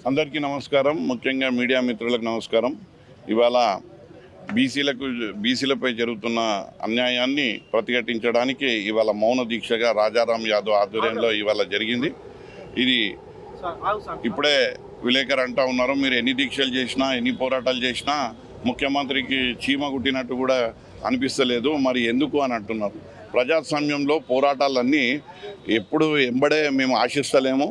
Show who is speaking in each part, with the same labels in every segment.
Speaker 1: అందరికీ నమస్కారం. ముఖ్యంగా మీడియా మిత్రులకు నమస్కారం. ఇవాళ బీసీలపై జరుగుతున్న అన్యాయాన్ని ప్రతిఘటించడానికి ఇవాళ మౌన దీక్షగా రాజారాం యాదవ్ ఆధ్వర్యంలో ఇవాళ జరిగింది. ఇది ఇప్పుడే విలేకరు అంటూ ఉన్నారు, మీరు ఎన్ని దీక్షలు చేసినా ఎన్ని పోరాటాలు చేసినా ముఖ్యమంత్రికి చీమ కుట్టినట్టు కూడా అనిపిస్తలేదు, మరి ఎందుకు అని అంటున్నారు. ప్రజాస్వామ్యంలో పోరాటాలన్నీ ఎప్పుడు ఎంబడే మేము ఆశిస్తలేము.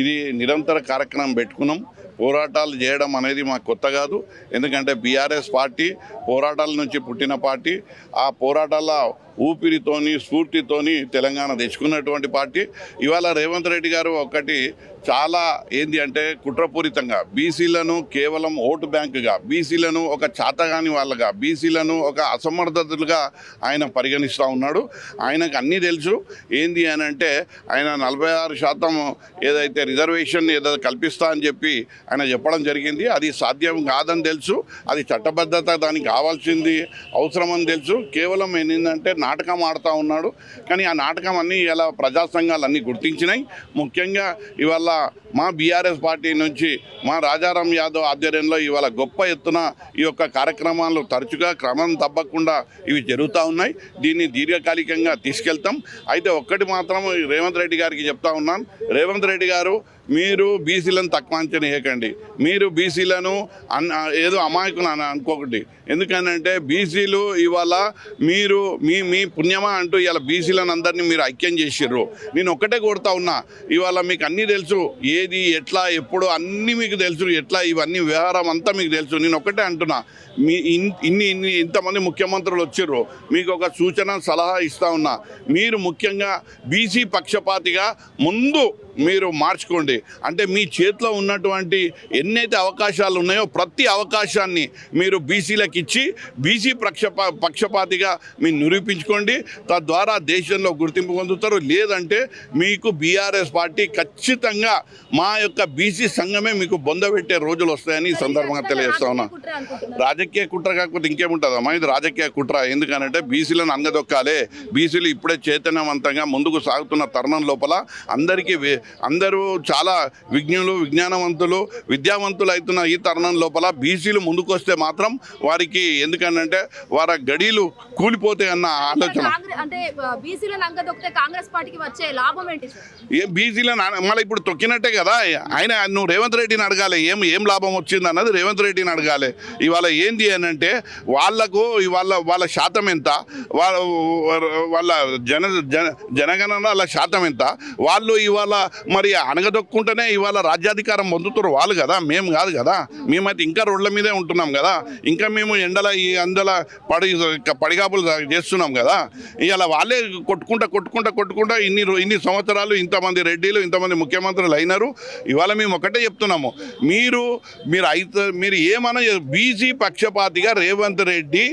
Speaker 1: ఇది నిరంతర కార్యక్రమం పెట్టుకున్నాం. పోరాటాలు చేయడం అనేది మాకు కొత్త కాదు. ఎందుకంటే బీఆర్ఎస్ పార్టీ పోరాటాల నుంచి పుట్టిన పార్టీ. ఆ పోరాటాల ఊపిరితోని స్ఫూర్తితోని తెలంగాణ తెచ్చుకున్నటువంటి పార్టీ. ఇవాళ రేవంత్ రెడ్డి గారు ఒకటి చాలా ఏంది అంటే కుట్రపూరితంగా బీసీలను కేవలం ఓటు బ్యాంకుగా, బీసీలను ఒక చాతగాని వాళ్ళగా, బీసీలను ఒక అసమర్థతలుగా ఆయన పరిగణిస్తూ ఉన్నాడు. ఆయనకు అన్నీ తెలుసు. ఏంది అని అంటే ఆయన 46% ఏదైతే రిజర్వేషన్ ఏదో కల్పిస్తా అని చెప్పి ఆయన చెప్పడం జరిగింది. అది సాధ్యం కాదని తెలుసు. అది చట్టబద్ధత దానికి కావాల్సింది అవసరమని తెలుసు. కేవలం ఏంటంటే నాటకం ఆడుతూ ఉన్నాడు. కానీ ఆ నాటకం అన్నీ ఇలా ప్రజా సంఘాలు అన్నీ గుర్తించినాయి. ముఖ్యంగా ఇవాళ మా బీఆర్ఎస్ పార్టీ నుంచి మా రాజారాం యాదవ్ ఆధ్వర్యంలో ఇవాళ గొప్ప ఎత్తున ఈ యొక్క కార్యక్రమాలు తరచుగా క్రమం తప్పకుండా ఇవి జరుగుతూ ఉన్నాయి. దీన్ని దీర్ఘకాలికంగా తీసుకెళ్తాం. అయితే ఒక్కటి మాత్రం రేవంత్ రెడ్డి గారికి చెప్తా ఉన్నాను, రేవంత్ రెడ్డి గారు మీరు బీసీలను తక్కువ అంచనా వేయకండి. మీరు బీసీలను ఏదో అమాయకులు అనుకోకండి. ఎందుకనంటే బీసీలు ఇవాళ మీరు మీ పుణ్యమా అంటూ ఇవాళ బీసీలను అందరినీ మీరు ఐక్యం చేసిర్రు. నేను ఒక్కటే కోరుతా ఉన్నా, ఇవాళ మీకు అన్నీ తెలుసు, ఏది ఎట్లా ఎప్పుడు అన్నీ మీకు తెలుసు, ఎట్లా ఇవన్నీ వ్యవహారం అంతా మీకు తెలుసు. నేను ఒక్కటే అంటున్నా, మీ ఇంతమంది ముఖ్యమంత్రులు వచ్చిర్రు, మీకు ఒక సూచన సలహా ఇస్తా ఉన్నా. మీరు ముఖ్యంగా బీసీ పక్షపాతిగా ముందు మీరు మార్చుకోండి. అంటే మీ చేతిలో ఉన్నటువంటి ఎన్నైతే అవకాశాలు ఉన్నాయో ప్రతి అవకాశాన్ని మీరు బీసీలకు ఇచ్చి బీసీ పక్షపాతిగా మీరు నిరూపించుకోండి. తద్వారా దేశంలో గుర్తింపు పొందుతారు. లేదంటే మీకు బీఆర్ఎస్ పార్టీ ఖచ్చితంగా మా యొక్క బీసీ సంఘమే మీకు బొందబెట్టే రోజులు వస్తాయని ఈ సందర్భంగా తెలియజేస్తా ఉన్నా. రాజకీయ కుట్ర కాకపోతే ఇంకేముంటుందమ్మా, ఇది రాజకీయ కుట్ర. ఎందుకనంటే బీసీలను అంగదొక్కాలి. బీసీలు ఇప్పుడే చైతన్యవంతంగా ముందుకు సాగుతున్న తరుణం లోపల అందరూ చాలా విజ్ఞానవంతులు విద్యావంతులు అవుతున్న ఈ తరుణం లోపల బీసీలు ముందుకు వస్తే మాత్రం వారికి ఎందుకనంటే వారి గడీలు కూలిపోతాయన్న ఆలోచన. బీసీలను మళ్ళీ ఇప్పుడు తొక్కినట్టే కదా. ఆయన నువ్వు రేవంత్ రెడ్డిని అడగాలి, ఏం లాభం వచ్చింది అన్నది రేవంత్ రెడ్డిని అడగాలి. ఇవాళ ఏంది అని అంటే వాళ్ళ శాతం ఎంత, వాళ్ళ జనగణన వాళ్ళ శాతం ఎంత, వాళ్ళు ఇవాళ మరి అనగదొక్కుంటేనే ఇవాళ రాజ్యాధికారం పొందుతారు వాళ్ళు కదా, మేము కాదు కదా. మేమైతే ఇంకా రోడ్ల మీదే ఉంటున్నాం కదా, ఇంకా మేము ఈ అందల పడిగాపులు చేస్తున్నాం కదా. ఇవాళ వాళ్ళే కొట్టుకుంటా ఇన్ని సంవత్సరాలు ఇంతమంది రెడ్డిలు ఇంతమంది ముఖ్యమంత్రులు అయినారు. ఇవాళ మేము ఒకటే చెప్తున్నాము, మీరు ఏమన్నా బీసీ పక్షపాతిగా రేవంత్ రెడ్డి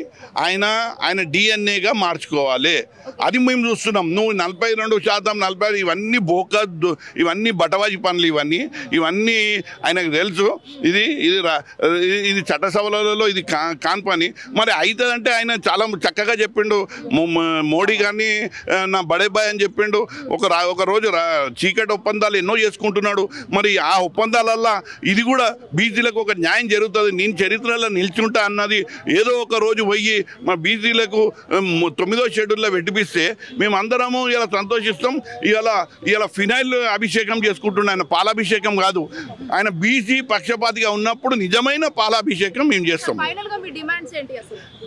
Speaker 1: ఆయన డిఎన్ఏగా మార్చుకోవాలి. అది మేము చూస్తున్నాం. నువ్వు 42% 40 ఇవన్నీ ఇవన్నీ బటవాజీ పనులు, ఇవన్నీ ఆయనకు తెలుసు. ఇది చట్టసభలలో ఇది కాని పని. మరి అవుతుందంటే ఆయన చాలా చక్కగా చెప్పిండు. మోడీ గారిని నా బడేబాయ్ అని చెప్పిండు. ఒక రోజు చీకటి ఒప్పందాలు ఎన్నో చేసుకుంటున్నాడు. మరి ఆ ఒప్పందాలల్లో ఇది కూడా బీసీలకు ఒక న్యాయం జరుగుతుంది, నేను చరిత్రలో నిల్చుంటా అన్నది ఏదో ఒక రోజు పోయి మా బీసీలకు 9వ షెడ్యూల్లో పెట్టిపిస్తే మేమందరము ఇలా సంతోషిస్తాం. ఇలా ఫినైల్ అభిషేకం చేసుకుంటున్నాం. ఆయన పాలాభిషేకం కాదు, ఆయన బీసీ పక్షపాతిగా ఉన్నప్పుడు నిజమైన పాలాభిషేకం మేము చేస్తాం.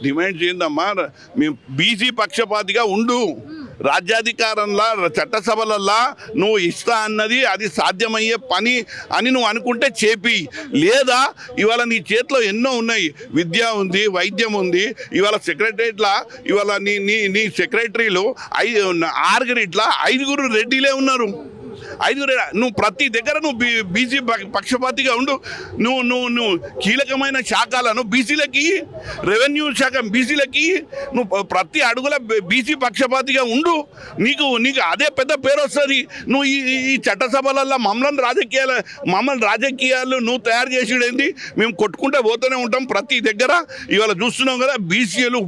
Speaker 1: డిమాండ్స్ ఏందమ్మా, మేము బీసీ పక్షపాతిగా ఉండు, రాజ్యాధికారంలో చట్టసభలల్లో నువ్వు ఇస్తా అన్నది అది సాధ్యమయ్యే పని అని నువ్వు అనుకుంటే చేపి. లేదా ఇవాళ నీ చేతిలో ఎన్నో ఉన్నాయి, విద్య ఉంది, వైద్యం ఉంది. ఇవాళ సెక్రటరియట్లో ఇవాళ నీ సెక్రటరీలు 5 రెడ్డిలే ఉన్నారు. 5 నువ్వు ప్రతి దగ్గర నువ్వు బీసీ పక్షపాతిగా ఉండు. నువ్వు కీలకమైన శాఖలను బీసీలకి, రెవెన్యూ శాఖ బీసీలకి, నువ్వు ప్రతి అడుగుల బీసీ పక్షపాతిగా ఉండు. నీకు అదే పెద్ద పేరు వస్తుంది. నువ్వు ఈ చట్టసభలలో మమ్మల్ని రాజకీయాలు నువ్వు తయారు చేసేదేంటి? మేము కొట్టుకుంటే పోతూనే ఉంటాం ప్రతి దగ్గర. ఇవాళ చూస్తున్నాం కదా, బీసీలు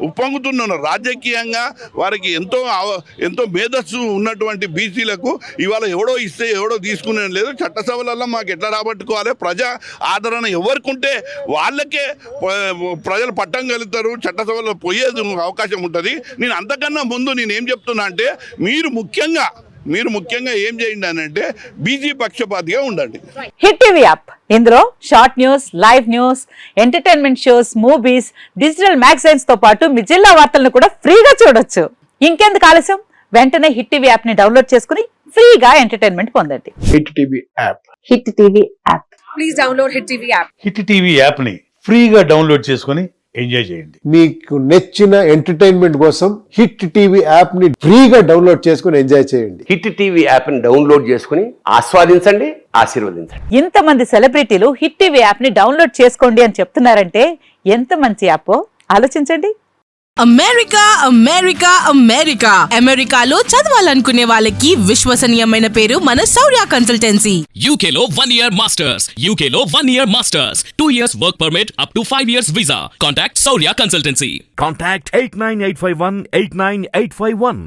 Speaker 1: ఉప్పొంగుతున్నారు రాజకీయంగా. వారికి ఎంతో మేధస్సు ఉన్నటువంటి బీసీలకు ఇవాళ ఎవడో ఇస్తే ఎవడో తీసుకునే లేదు. చట్టసభలలో మాకు ఎట్లా రాబట్టుకోవాలి, ప్రజా ఆదరణ ఎవరికి ఉంటే వాళ్ళకే ప్రజలు పట్టం కలుగుతారు, చట్టసభలో పోయేది అవకాశం ఉంటుంది. నేను అంతకన్నా ముందు నేను ఏం చెప్తున్నా అంటే మీరు ముఖ్యంగా ఏం చేయండి అని అంటే బీజీ పక్షపాతిగా ఉండండి.
Speaker 2: హిట్ టీవీ యాప్, ఇందులో short news, live news, entertainment shows, movies, digital magazines తో పాటు మీ జిల్లా వార్తలను కూడా ఫ్రీగా చూడొచ్చు. ఇంకెందుకు ఆలస్యం, వెంటనే హిట్ టీవీ యాప్ ని డౌన్లోడ్ చేసుకుని ఫ్రీగా ఎంటర్టైన్మెంట్ పొందండి.
Speaker 3: Hit TV app.
Speaker 2: Hit TV app.
Speaker 4: Please download hit TV app.
Speaker 5: Hit TV app ని ఫ్రీగా డౌన్లోడ్ చేసుకుని ఎంజాయ్ చేయండి.
Speaker 3: మీకు నచ్చిన ఎంటర్టైన్మెంట్ కోసం హిట్ టీవీ యాప్ ని ఫ్రీగా డౌన్లోడ్ చేసుకుని ఎంజాయ్ చేయండి.
Speaker 6: హిట్ టీవీ యాప్ ని డౌన్లోడ్ చేసుకుని ఆస్వాదించండి, ఆశీర్వదించండి.
Speaker 2: ఇంతమంది సెలబ్రిటీలు హిట్ టీవీ యాప్ ని డౌన్లోడ్ చేసుకోండి అని చెప్తున్నారంటే ఎంత మంచి యాప్ ఆలోచించండి.
Speaker 4: అమెరికా అమెరికా అమెరికా అమెరికాలో చదవాలనుకునే వాళ్ళకి విశ్వసనీయమైన పేరు మన శౌర్య కన్సల్టెన్సీ.
Speaker 7: UK లో 1 year masters, UK లో 1 year masters, 2 years work permit up to 5 years visa. Contact Saurya Consultancy.
Speaker 8: Contact 89851 89851.